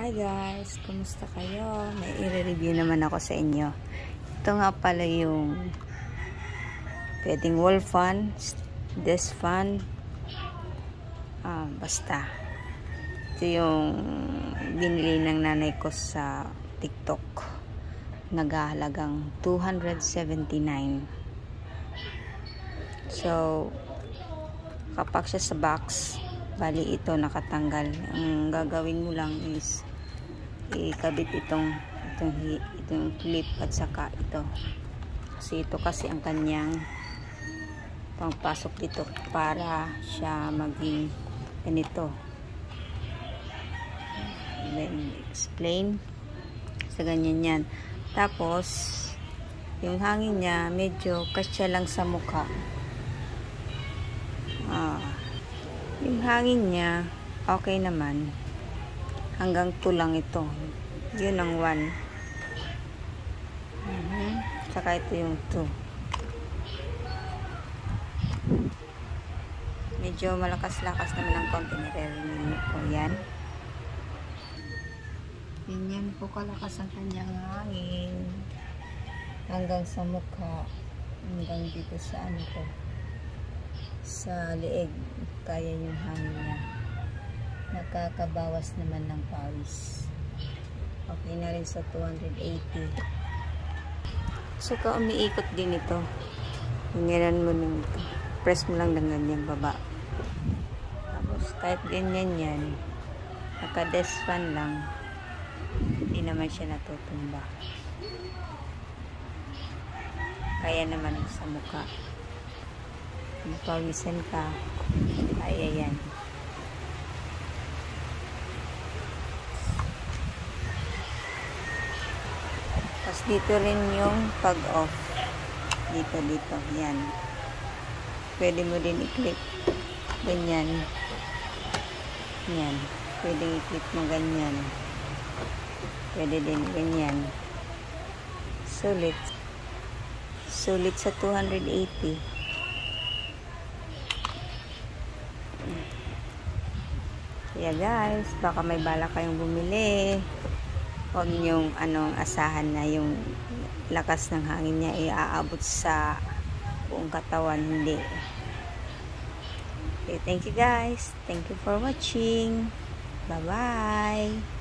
Hi guys, kumusta kayo? May i-review naman ako sa inyo. Ito nga pala yung pwedeng wall fan, desk fan, basta. Ito yung binili ng nanay ko sa TikTok. Naghahalagang 279. So, kapag siya sa box, bali ito nakatanggal. Ang gagawin mo lang is ikabit itong clip at saka ito. Kasi ang kanyang pangpasok dito para siya maging ganito. Then explain sa ganyan yan. Tapos yung hangin niya medyo kasya lang sa mukha. Yung hangin niya okay naman, hanggang 2 lang ito. Yun ang 1. Saka ito yung 2. Medyo malakas-lakas naman ang konti, nire-remove ko yan. Ganyan po kalakas ang kanyang hangin, hanggang sa mukha, hanggang dito sa ano ko, sa leeg. Kaya yung hangin niya. Nakakabawas naman ng pawis. Okay na rin sa 280. Saka umiikot din ito. Ganyan mo lang ito. Press mo lang ng ganyan baba. Tapos kahit ganyan yan, naka-desk fan lang, hindi naman siya natutumba. Kaya naman sa mukha. Mapawisan ka, kaya yan. Tapos dito rin yung pag-off. Dito, yan. Pwede mo din i-clip. Ganyan. Yan. Pwede i-clip mo ganyan. Pwede din ganyan. Sulit. Sulit sa 280. Kaya guys, baka may bala kayong bumili. Huwag niyong asahan na yung lakas ng hangin niya iaabot sa buong katawan. Hindi. Okay, thank you guys. Thank you for watching. Bye-bye.